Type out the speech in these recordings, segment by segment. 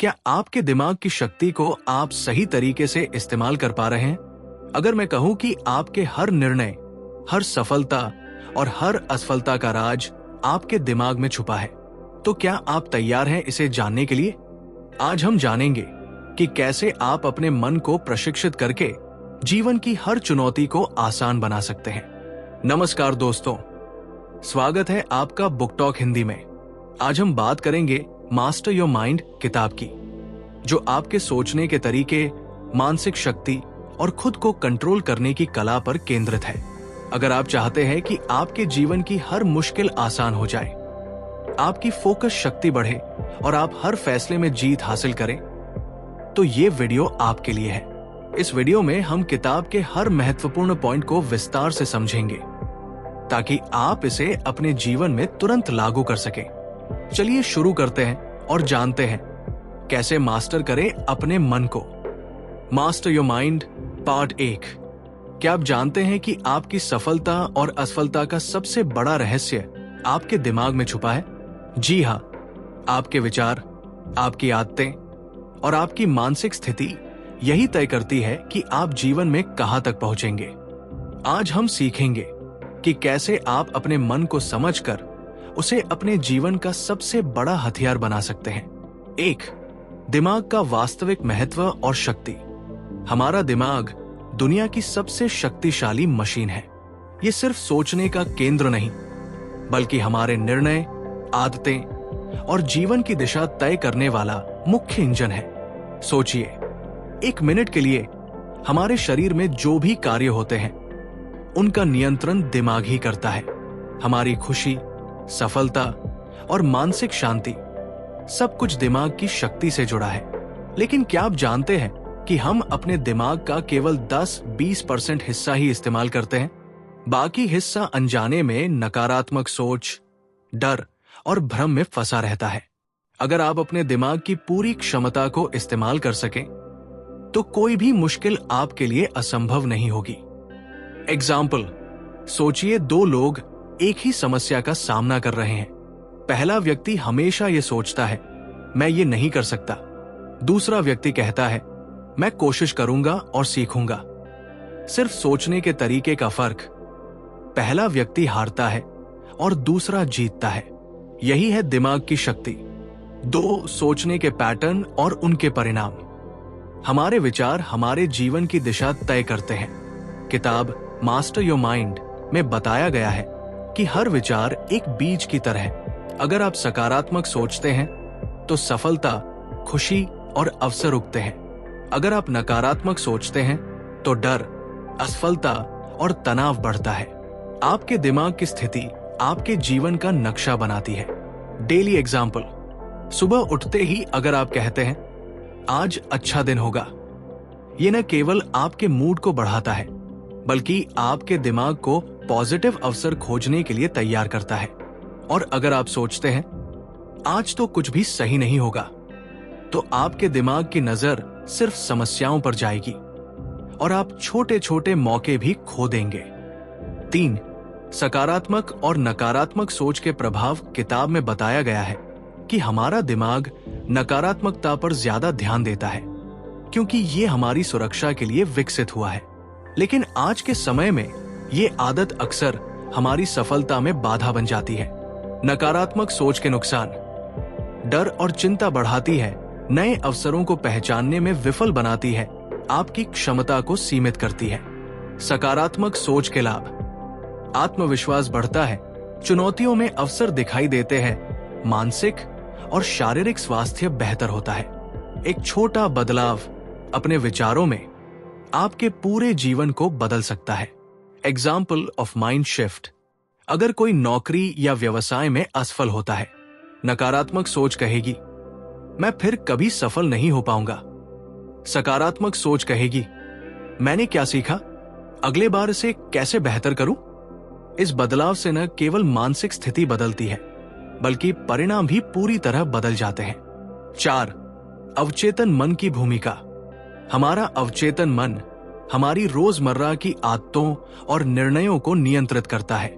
क्या आपके दिमाग की शक्ति को आप सही तरीके से इस्तेमाल कर पा रहे हैं? अगर मैं कहूं कि आपके हर निर्णय, हर सफलता और हर असफलता का राज आपके दिमाग में छुपा है, तो क्या आप तैयार हैं इसे जानने के लिए? आज हम जानेंगे कि कैसे आप अपने मन को प्रशिक्षित करके जीवन की हर चुनौती को आसान बना सकते हैं। नमस्कार दोस्तों, स्वागत है आपका बुक टॉक हिंदी में। आज हम बात करेंगे मास्टर योर माइंड किताब की, जो आपके सोचने के तरीके, मानसिक शक्ति और खुद को कंट्रोल करने की कला पर केंद्रित है। अगर आप चाहते हैं कि आपके जीवन की हर मुश्किल आसान हो जाए, आपकी फोकस शक्ति बढ़े और आप हर फैसले में जीत हासिल करें, तो ये वीडियो आपके लिए है। इस वीडियो में हम किताब के हर महत्वपूर्ण पॉइंट को विस्तार से समझेंगे ताकि आप इसे अपने जीवन में तुरंत लागू कर सकें। चलिए शुरू करते हैं और जानते हैं कैसे मास्टर करें अपने मन को। Master your mind part 1। क्या आप जानते हैं कि आपकी सफलता और असफलता का सबसे बड़ा रहस्य आपके दिमाग में छुपा है? जी हाँ, आपके विचार, आपकी आदतें और आपकी मानसिक स्थिति यही तय करती है कि आप जीवन में कहां तक पहुंचेंगे। आज हम सीखेंगे कि कैसे आप अपने मन को समझकर उसे अपने जीवन का सबसे बड़ा हथियार बना सकते हैं। 1. दिमाग का वास्तविक महत्व और शक्ति। हमारा दिमाग दुनिया की सबसे शक्तिशाली मशीन है। ये सिर्फ सोचने का केंद्र नहीं, बल्कि हमारे निर्णय, आदतें और जीवन की दिशा तय करने वाला मुख्य इंजन है। सोचिए, 1 मिनट के लिए हमारे शरीर में जो भी कार्य होते हैं, उनका नियंत्रण दिमाग ही करता है। हमारी खुशी, सफलता और मानसिक शांति सब कुछ दिमाग की शक्ति से जुड़ा है। लेकिन क्या आप जानते हैं कि हम अपने दिमाग का केवल 10-20% हिस्सा ही इस्तेमाल करते हैं? बाकी हिस्सा अनजाने में नकारात्मक सोच, डर और भ्रम में फंसा रहता है। अगर आप अपने दिमाग की पूरी क्षमता को इस्तेमाल कर सकें, तो कोई भी मुश्किल आपके लिए असंभव नहीं होगी। एग्जाम्पल, सोचिए 2 लोग एक ही समस्या का सामना कर रहे हैं। पहला व्यक्ति हमेशा ये सोचता है, मैं ये नहीं कर सकता। दूसरा व्यक्ति कहता है, मैं कोशिश करूंगा और सीखूंगा। सिर्फ सोचने के तरीके का फर्क। पहला व्यक्ति हारता है और दूसरा जीतता है। यही है दिमाग की शक्ति। 2 सोचने के पैटर्न और उनके परिणाम। हमारे विचार हमारे जीवन की दिशा तय करते हैं। किताब मास्टर योर माइंड में बताया गया है कि हर विचार एक बीज की तरह है। अगर आप सकारात्मक सोचते हैं तो सफलता, खुशी और अवसर उगते हैं। अगर आप नकारात्मक सोचते हैं तो डर, असफलता और तनाव बढ़ता है। आपके दिमाग की स्थिति आपके जीवन का नक्शा बनाती है। डेली एग्जाम्पल, सुबह उठते ही अगर आप कहते हैं, आज अच्छा दिन होगा, ये न केवल आपके मूड को बढ़ाता है, बल्कि आपके दिमाग को पॉजिटिव अवसर खोजने के लिए तैयार करता है। और अगर आप सोचते हैं, आज तो कुछ भी सही नहीं होगा, तो आपके दिमाग की नजर सिर्फ समस्याओं पर जाएगी और आप छोटे छोटे मौके भी खो देंगे। 3. सकारात्मक और नकारात्मक सोच के प्रभाव। किताब में बताया गया है कि हमारा दिमाग नकारात्मकता पर ज्यादा ध्यान देता है, क्योंकि ये हमारी सुरक्षा के लिए विकसित हुआ है। लेकिन आज के समय में ये आदत अक्सर हमारी सफलता में बाधा बन जाती है। नकारात्मक सोच के नुकसान। डर और चिंता बढ़ाती है, नए अवसरों को पहचानने में विफल बनाती है, आपकी क्षमता को सीमित करती है। सकारात्मक सोच के लाभ। आत्मविश्वास बढ़ता है, चुनौतियों में अवसर दिखाई देते हैं, मानसिक और शारीरिक स्वास्थ्य बेहतर होता है। एक छोटा बदलाव अपने विचारों में आपके पूरे जीवन को बदल सकता है। Example of mind shift. अगर कोई नौकरी या व्यवसाय में असफल होता है, नकारात्मक सोच कहेगी, मैं फिर कभी सफल नहीं हो पाऊंगा। सकारात्मक सोच कहेगी, मैंने क्या सीखा, अगले बार इसे कैसे बेहतर करूं। इस बदलाव से न केवल मानसिक स्थिति बदलती है, बल्कि परिणाम भी पूरी तरह बदल जाते हैं। 4. अवचेतन मन की भूमिका। हमारा अवचेतन मन हमारी रोजमर्रा की आदतों और निर्णयों को नियंत्रित करता है।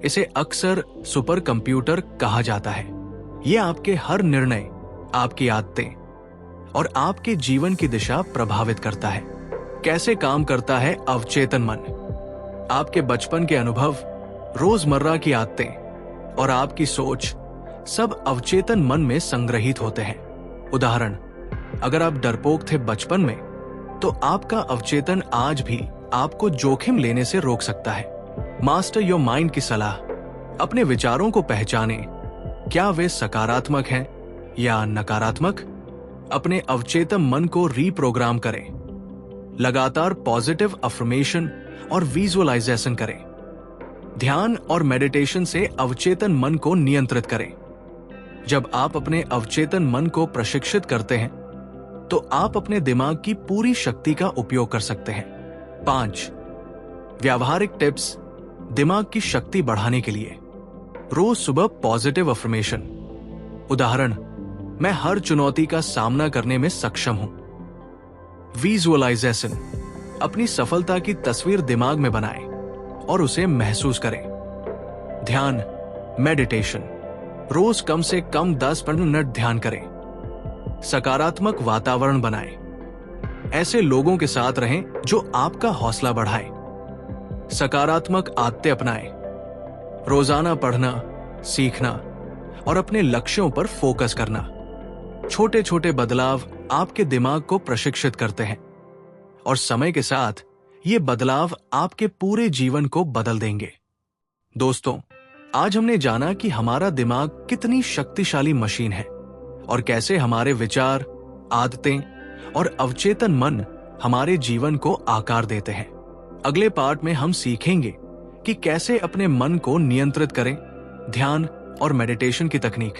इसे अक्सर सुपर कंप्यूटर कहा जाता है। यह आपके हर निर्णय, आपकी आदतें, और आपके जीवन की दिशा प्रभावित करता है। कैसे काम करता है अवचेतन मन? आपके बचपन के अनुभव, रोजमर्रा की आदतें और आपकी सोच सब अवचेतन मन में संग्रहित होते हैं। उदाहरण, अगर आप डरपोक थे बचपन में, तो आपका अवचेतन आज भी आपको जोखिम लेने से रोक सकता है। मास्टर योर माइंड की सलाह, अपने विचारों को पहचानें, क्या वे सकारात्मक हैं या नकारात्मक। अपने अवचेतन मन को रीप्रोग्राम करें। लगातार पॉजिटिव अफर्मेशन और विजुअलाइजेशन करें। ध्यान और मेडिटेशन से अवचेतन मन को नियंत्रित करें। जब आप अपने अवचेतन मन को प्रशिक्षित करते हैं, तो आप अपने दिमाग की पूरी शक्ति का उपयोग कर सकते हैं। 5 व्यावहारिक टिप्स दिमाग की शक्ति बढ़ाने के लिए। रोज सुबह पॉजिटिव अफर्मेशन। उदाहरण, मैं हर चुनौती का सामना करने में सक्षम हूं। विजुअलाइजेशन, अपनी सफलता की तस्वीर दिमाग में बनाएं और उसे महसूस करें। ध्यान, मेडिटेशन, रोज कम से कम 10 मिनट ध्यान करें। सकारात्मक वातावरण बनाएं। ऐसे लोगों के साथ रहें जो आपका हौसला बढ़ाएं। सकारात्मक आदतें अपनाएं। रोजाना पढ़ना, सीखना और अपने लक्ष्यों पर फोकस करना। छोटे छोटे बदलाव आपके दिमाग को प्रशिक्षित करते हैं और समय के साथ ये बदलाव आपके पूरे जीवन को बदल देंगे। दोस्तों, आज हमने जाना कि हमारा दिमाग कितनी शक्तिशाली मशीन है और कैसे हमारे विचार, आदतें और अवचेतन मन हमारे जीवन को आकार देते हैं। अगले पार्ट में हम सीखेंगे कि कैसे अपने मन को नियंत्रित करें, ध्यान और मेडिटेशन की तकनीक,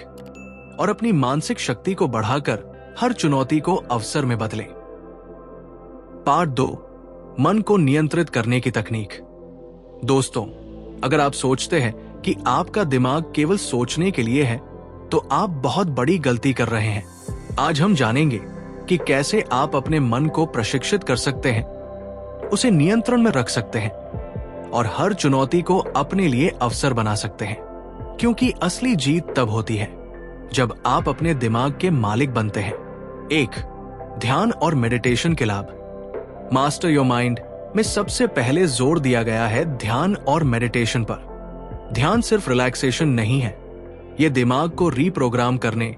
और अपनी मानसिक शक्ति को बढ़ाकर हर चुनौती को अवसर में बदलें। पार्ट 2, मन को नियंत्रित करने की तकनीक। दोस्तों, अगर आप सोचते हैं कि आपका दिमाग केवल सोचने के लिए है, तो आप बहुत बड़ी गलती कर रहे हैं। आज हम जानेंगे कि कैसे आप अपने मन को प्रशिक्षित कर सकते हैं, उसे नियंत्रण में रख सकते हैं और हर चुनौती को अपने लिए अवसर बना सकते हैं। क्योंकि असली जीत तब होती है जब आप अपने दिमाग के मालिक बनते हैं। 1 ध्यान और मेडिटेशन के लाभ। मास्टर योर माइंड में सबसे पहले जोर दिया गया है ध्यान और मेडिटेशन पर। ध्यान सिर्फ रिलैक्सेशन नहीं है, यह दिमाग को रीप्रोग्राम करने,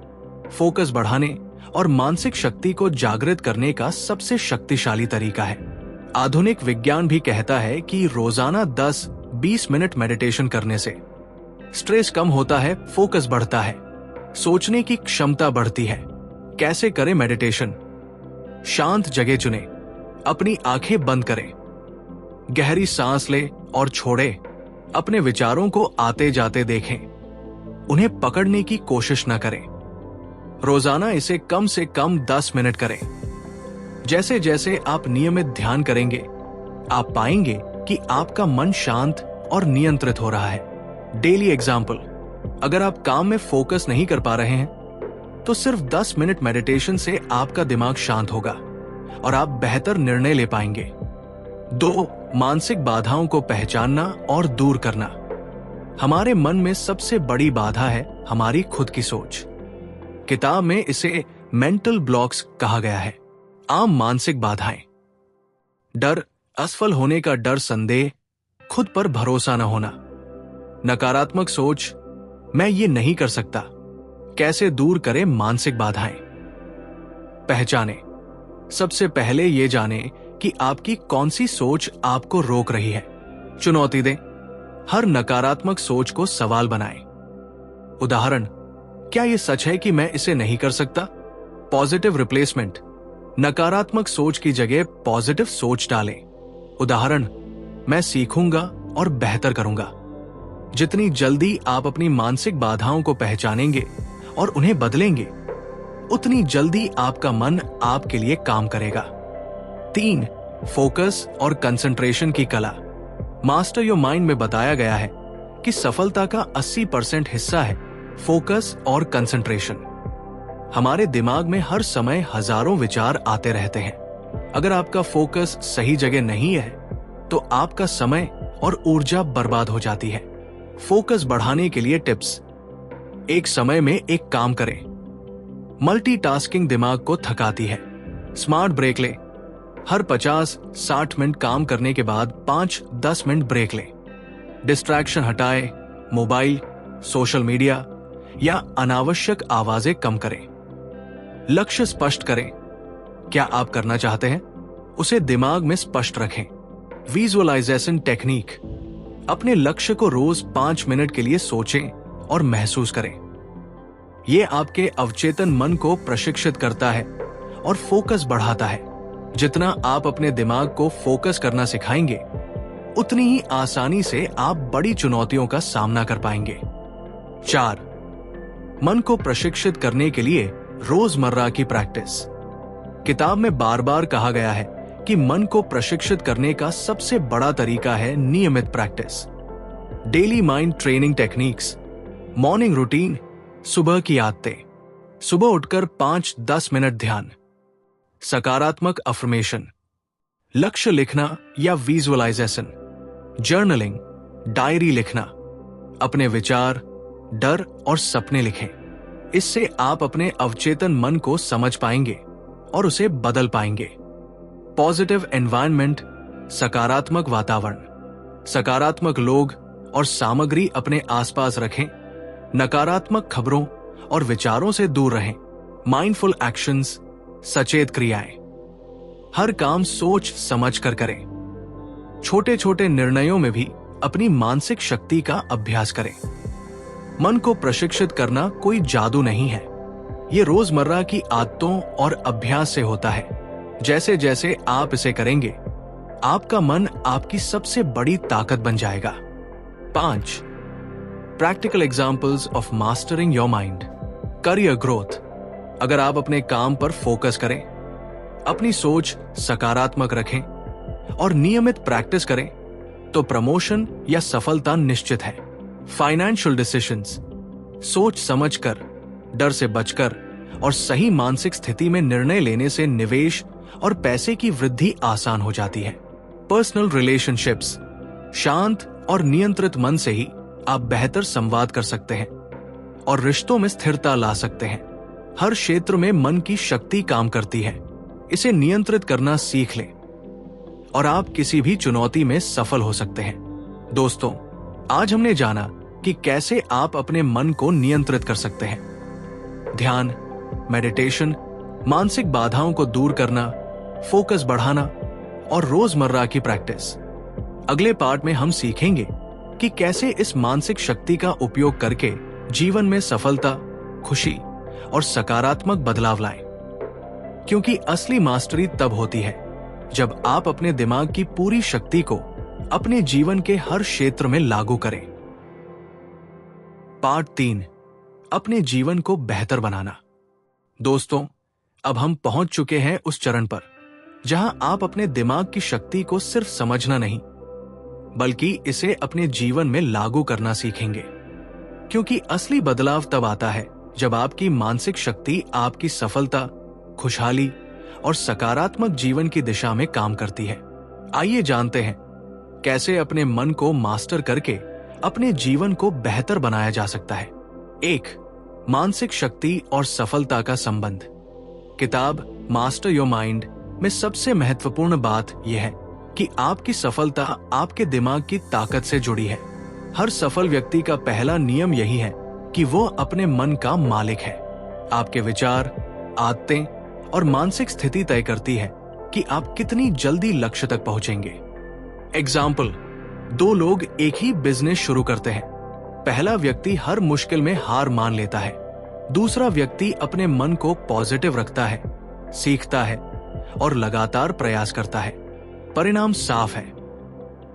फोकस बढ़ाने और मानसिक शक्ति को जागृत करने का सबसे शक्तिशाली तरीका है। आधुनिक विज्ञान भी कहता है कि रोजाना 10-20 मिनट मेडिटेशन करने से स्ट्रेस कम होता है, फोकस बढ़ता है, सोचने की क्षमता बढ़ती है। कैसे करें मेडिटेशन? शांत जगह चुनें, अपनी आंखें बंद करें, गहरी सांस लें और छोड़ें। अपने विचारों को आते जाते देखें, उन्हें पकड़ने की कोशिश न करें। रोजाना इसे कम से कम 10 मिनट करें। जैसे जैसे आप नियमित ध्यान करेंगे, आप पाएंगे कि आपका मन शांत और नियंत्रित हो रहा है। डेली एग्जाम्पल, अगर आप काम में फोकस नहीं कर पा रहे हैं, तो सिर्फ 10 मिनट मेडिटेशन से आपका दिमाग शांत होगा और आप बेहतर निर्णय ले पाएंगे। 2 मानसिक बाधाओं को पहचानना और दूर करना। हमारे मन में सबसे बड़ी बाधा है हमारी खुद की सोच। किताब में इसे मेंटल ब्लॉक्स कहा गया है। आम मानसिक बाधाएं: डर, असफल होने का डर, संदेह, खुद पर भरोसा न होना, नकारात्मक सोच, मैं ये नहीं कर सकता। कैसे दूर करें मानसिक बाधाएं? पहचानें। सबसे पहले ये जानें कि आपकी कौन सी सोच आपको रोक रही है। चुनौती दें, हर नकारात्मक सोच को सवाल बनाएं। उदाहरण, क्या यह सच है कि मैं इसे नहीं कर सकता? पॉजिटिव रिप्लेसमेंट, नकारात्मक सोच की जगह पॉजिटिव सोच डालें। उदाहरण, मैं सीखूंगा और बेहतर करूंगा। जितनी जल्दी आप अपनी मानसिक बाधाओं को पहचानेंगे और उन्हें बदलेंगे, उतनी जल्दी आपका मन आपके लिए काम करेगा। 3 फोकस और कंसंट्रेशन की कला। मास्टर योर माइंड में बताया गया है कि सफलता का 80% हिस्सा है फोकस और कंसंट्रेशन। हमारे दिमाग में हर समय हजारों विचार आते रहते हैं। अगर आपका फोकस सही जगह नहीं है, तो आपका समय और ऊर्जा बर्बाद हो जाती है। फोकस बढ़ाने के लिए टिप्स: एक समय में एक काम करें, मल्टीटास्किंग दिमाग को थकाती है। स्मार्ट ब्रेक ले। हर 50-60 मिनट काम करने के बाद 5-10 मिनट ब्रेक ले। डिस्ट्रैक्शन हटाए, मोबाइल, सोशल मीडिया या अनावश्यक आवाजें कम करें। लक्ष्य स्पष्ट करें। क्या आप करना चाहते हैं उसे दिमाग में स्पष्ट रखें। Visualisation technique. अपने लक्ष्य को रोज 5 मिनट के लिए सोचें और महसूस करें। यह आपके अवचेतन मन को प्रशिक्षित करता है और फोकस बढ़ाता है। जितना आप अपने दिमाग को फोकस करना सिखाएंगे, उतनी ही आसानी से आप बड़ी चुनौतियों का सामना कर पाएंगे। 4. मन को प्रशिक्षित करने के लिए रोजमर्रा की प्रैक्टिस। किताब में बार बार कहा गया है कि मन को प्रशिक्षित करने का सबसे बड़ा तरीका है नियमित practice. Daily mind training techniques. Morning routine. सुबह की आदतें। सुबह उठकर 5-10 मिनट ध्यान। सकारात्मक अफर्मेशन। लक्ष्य लिखना या विजुअलाइजेशन। जर्नलिंग। डायरी लिखना। अपने विचार, डर और सपने लिखें। इससे आप अपने अवचेतन मन को समझ पाएंगे और उसे बदल पाएंगे। Positive environment. सकारात्मक वातावरण। सकारात्मक लोग और सामग्री अपने आसपास रखें। नकारात्मक खबरों और विचारों से दूर रहें। Mindful actions. सचेत क्रियाएं। हर काम सोच समझ कर करें। छोटे छोटे निर्णयों में भी अपनी मानसिक शक्ति का अभ्यास करें। मन को प्रशिक्षित करना कोई जादू नहीं है। ये रोजमर्रा की आदतों और अभ्यास से होता है। जैसे जैसे आप इसे करेंगे, आपका मन आपकी सबसे बड़ी ताकत बन जाएगा। 5. Practical examples of mastering your mind. Career growth. अगर आप अपने काम पर फोकस करें, अपनी सोच सकारात्मक रखें और नियमित प्रैक्टिस करें, तो प्रमोशन या सफलता निश्चित है। Financial decisions. सोच समझकर, डर से बचकर और सही मानसिक स्थिति में निर्णय लेने से निवेश और पैसे की वृद्धि आसान हो जाती है। Personal relationships. शांत और नियंत्रित मन से ही आप बेहतर संवाद कर सकते हैं और रिश्तों में स्थिरता ला सकते हैं। हर क्षेत्र में मन की शक्ति काम करती है। इसे नियंत्रित करना सीख लें और आप किसी भी चुनौती में सफल हो सकते हैं। दोस्तों, आज हमने जाना कि कैसे आप अपने मन को नियंत्रित कर सकते हैं। ध्यान, मेडिटेशन, मानसिक बाधाओं को दूर करना, फोकस बढ़ाना और रोजमर्रा की प्रैक्टिस। अगले पार्ट में हम सीखेंगे कि कैसे इस मानसिक शक्ति का उपयोग करके जीवन में सफलता, खुशी और सकारात्मक बदलाव लाएं। क्योंकि असली मास्टरी तब होती है जब आप अपने दिमाग की पूरी शक्ति को अपने जीवन के हर क्षेत्र में लागू करें। पार्ट 3, अपने जीवन को बेहतर बनाना। दोस्तों, अब हम पहुंच चुके हैं उस चरण पर जहां आप अपने दिमाग की शक्ति को सिर्फ समझना नहीं, बल्कि इसे अपने जीवन में लागू करना सीखेंगे। क्योंकि असली बदलाव तब आता है जब आपकी मानसिक शक्ति आपकी सफलता, खुशहाली और सकारात्मक जीवन की दिशा में काम करती है। आइए जानते हैं कैसे अपने मन को मास्टर करके अपने जीवन को बेहतर बनाया जा सकता है। 1. मानसिक शक्ति और सफलता का संबंध। किताब मास्टर योर माइंड में सबसे महत्वपूर्ण बात यह है कि आपकी सफलता आपके दिमाग की ताकत से जुड़ी है। हर सफल व्यक्ति का पहला नियम यही है कि वो अपने मन का मालिक है। आपके विचार, आदतें और मानसिक स्थिति तय करती है कि आप कितनी जल्दी लक्ष्य तक पहुंचेंगे। एग्जाम्पल, 2 लोग एक ही बिजनेस शुरू करते हैं। पहला व्यक्ति हर मुश्किल में हार मान लेता है। दूसरा व्यक्ति अपने मन को पॉजिटिव रखता है, सीखता है और लगातार प्रयास करता है। परिणाम साफ है।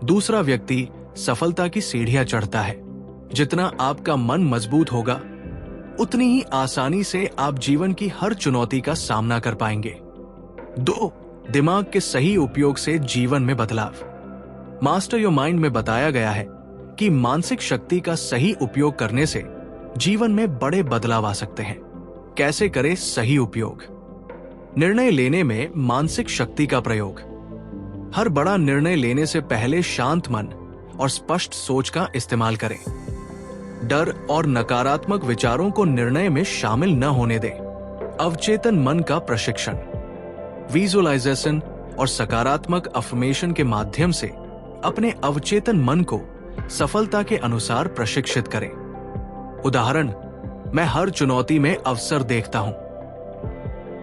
दूसरा व्यक्ति सफलता की सीढ़ियां चढ़ता है। जितना आपका मन मजबूत होगा, उतनी ही आसानी से आप जीवन की हर चुनौती का सामना कर पाएंगे। 2. दिमाग के सही उपयोग से जीवन में बदलाव। मास्टर योर माइंड में बताया गया है कि मानसिक शक्ति का सही उपयोग करने से जीवन में बड़े बदलाव आ सकते हैं। कैसे करें सही उपयोग? निर्णय लेने में मानसिक शक्ति का प्रयोग। हर बड़ा निर्णय लेने से पहले शांत मन और स्पष्ट सोच का इस्तेमाल करें। डर और नकारात्मक विचारों को निर्णय में शामिल न होने दें। अवचेतन मन का प्रशिक्षण। विजुअलाइजेशन और सकारात्मक अफर्मेशन के माध्यम से अपने अवचेतन मन को सफलता के अनुसार प्रशिक्षित करें। उदाहरण, मैं हर चुनौती में अवसर देखता हूं।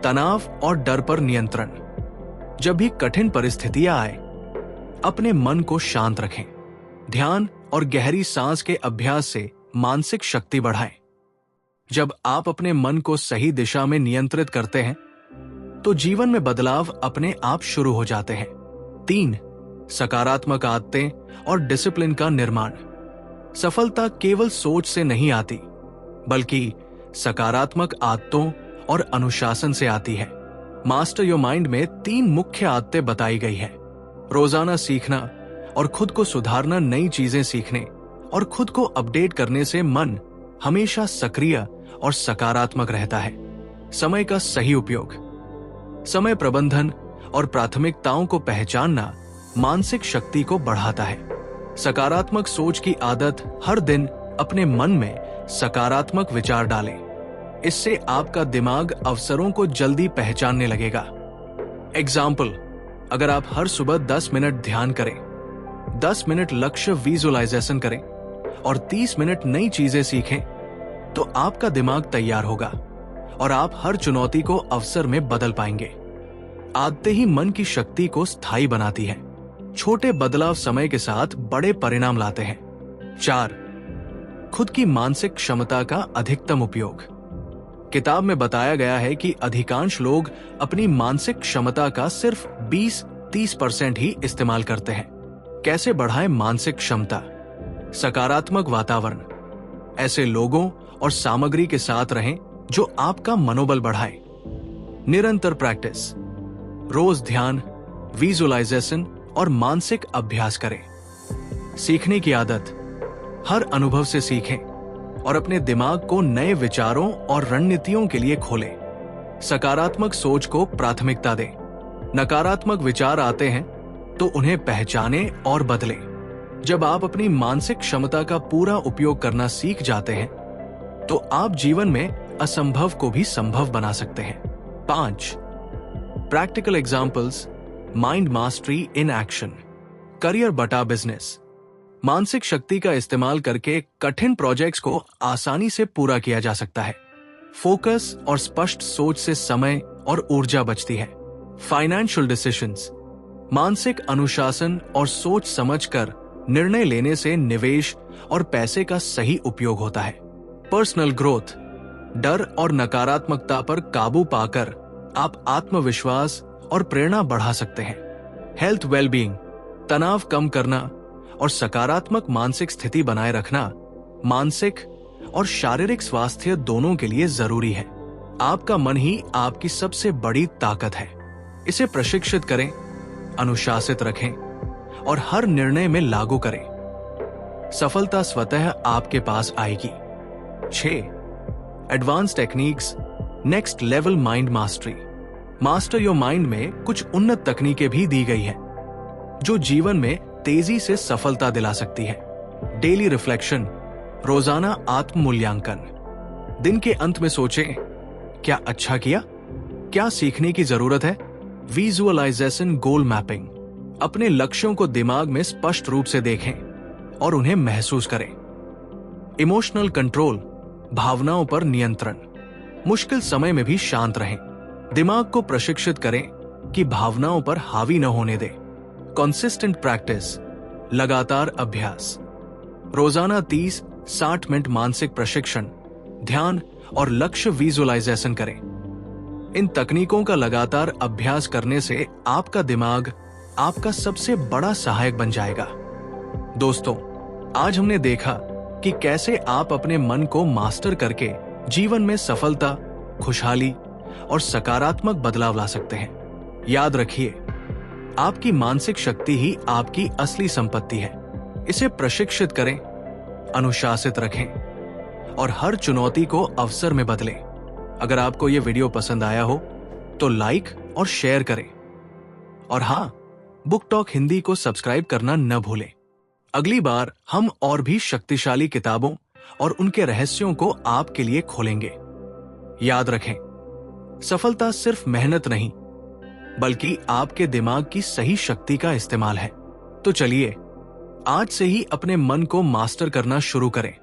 तनाव और डर पर नियंत्रण। जब भी कठिन परिस्थितियां आए, अपने मन को शांत रखें। ध्यान और गहरी सांस के अभ्यास से मानसिक शक्ति बढ़ाएं। जब आप अपने मन को सही दिशा में नियंत्रित करते हैं, तो जीवन में बदलाव अपने आप शुरू हो जाते हैं। 3. सकारात्मक आदतें और डिसिप्लिन का निर्माण। सफलता केवल सोच से नहीं आती, बल्कि सकारात्मक आदतों और अनुशासन से आती है। मास्टर योर माइंड में 3 मुख्य आदतें बताई गई है। रोजाना सीखना और खुद को सुधारना। नई चीजें सीखने और खुद को अपडेट करने से मन हमेशा सक्रिय और सकारात्मक रहता है। समय का सही उपयोग। समय प्रबंधन और प्राथमिकताओं को पहचानना मानसिक शक्ति को बढ़ाता है। सकारात्मक सोच की आदत। हर दिन अपने मन में सकारात्मक विचार डालें। इससे आपका दिमाग अवसरों को जल्दी पहचानने लगेगा। एग्जाम्पल, अगर आप हर सुबह 10 मिनट ध्यान करें, 10 मिनट लक्ष्य विजुअलाइजेशन करें और 30 मिनट नई चीजें सीखें, तो आपका दिमाग तैयार होगा और आप हर चुनौती को अवसर में बदल पाएंगे। आदतें ही मन की शक्ति को स्थायी बनाती है। छोटे बदलाव समय के साथ बड़े परिणाम लाते हैं। 4. खुद की मानसिक क्षमता का अधिकतम उपयोग। किताब में बताया गया है कि अधिकांश लोग अपनी मानसिक क्षमता का सिर्फ 20-30% ही इस्तेमाल करते हैं। कैसे बढ़ाएं मानसिक क्षमता? सकारात्मक वातावरण। ऐसे लोगों और सामग्री के साथ रहें जो आपका मनोबल बढ़ाए। निरंतर प्रैक्टिस। रोज ध्यान, विजुअलाइजेशन और मानसिक अभ्यास करें। सीखने की आदत। हर अनुभव से सीखें और अपने दिमाग को नए विचारों और रणनीतियों के लिए खोलें। सकारात्मक सोच को प्राथमिकता दें। नकारात्मक विचार आते हैं तो उन्हें पहचानें और बदलें। जब आप अपनी मानसिक क्षमता का पूरा उपयोग करना सीख जाते हैं, तो आप जीवन में असंभव को भी संभव बना सकते हैं। 5. Practical examples. Mind mastery in action. Career बटा बिजनेस। मानसिक शक्ति का इस्तेमाल करके कठिन प्रोजेक्ट्स को आसानी से पूरा किया जा सकता है। फोकस और स्पष्ट सोच से समय और ऊर्जा बचती है। Financial decisions. मानसिक अनुशासन और सोच समझकर निर्णय लेने से निवेश और पैसे का सही उपयोग होता है। Personal growth. डर और नकारात्मकता पर काबू पाकर आप आत्मविश्वास और प्रेरणा बढ़ा सकते हैं। Health wellbeing. तनाव कम करना और सकारात्मक मानसिक स्थिति बनाए रखना मानसिक और शारीरिक स्वास्थ्य दोनों के लिए जरूरी है। आपका मन ही आपकी सबसे बड़ी ताकत है। इसे प्रशिक्षित करें, अनुशासित रखें और हर निर्णय में लागू करें। सफलता स्वतः आपके पास आएगी। 6. Advance techniques. Next level mind mastery. Master your mind में कुछ उन्नत तकनीकें भी दी गई हैं, जो जीवन में तेजी से सफलता दिला सकती है। Daily reflection. रोजाना आत्म मूल्यांकन। दिन के अंत में सोचें, क्या अच्छा किया, क्या सीखने की जरूरत है। विजुअलाइजेशन गोल मैपिंग। अपने लक्ष्यों को दिमाग में स्पष्ट रूप से देखें और उन्हें महसूस करें। Emotional control. भावनाओं पर नियंत्रण। मुश्किल समय में भी शांत रहें। दिमाग को प्रशिक्षित करें कि भावनाओं पर हावी न होने दें। Consistent practice. लगातार अभ्यास। रोजाना 30-60 मिनट मानसिक प्रशिक्षण, ध्यान और लक्ष्य विजुअलाइजेशन करें। इन तकनीकों का लगातार अभ्यास करने से आपका दिमाग आपका सबसे बड़ा सहायक बन जाएगा। दोस्तों, आज हमने देखा कि कैसे आप अपने मन को मास्टर करके जीवन में सफलता, खुशहाली और सकारात्मक बदलाव ला सकते हैं। याद रखिए, आपकी मानसिक शक्ति ही आपकी असली संपत्ति है। इसे प्रशिक्षित करें, अनुशासित रखें और हर चुनौती को अवसर में बदलें। अगर आपको यह वीडियो पसंद आया हो तो लाइक और शेयर करें। और हां, बुक टॉक हिंदी को सब्सक्राइब करना न भूलें। अगली बार हम और भी शक्तिशाली किताबों और उनके रहस्यों को आपके लिए खोलेंगे। याद रखें, सफलता सिर्फ मेहनत नहीं, बल्कि आपके दिमाग की सही शक्ति का इस्तेमाल है। तो चलिए आज से ही अपने मन को मास्टर करना शुरू करें।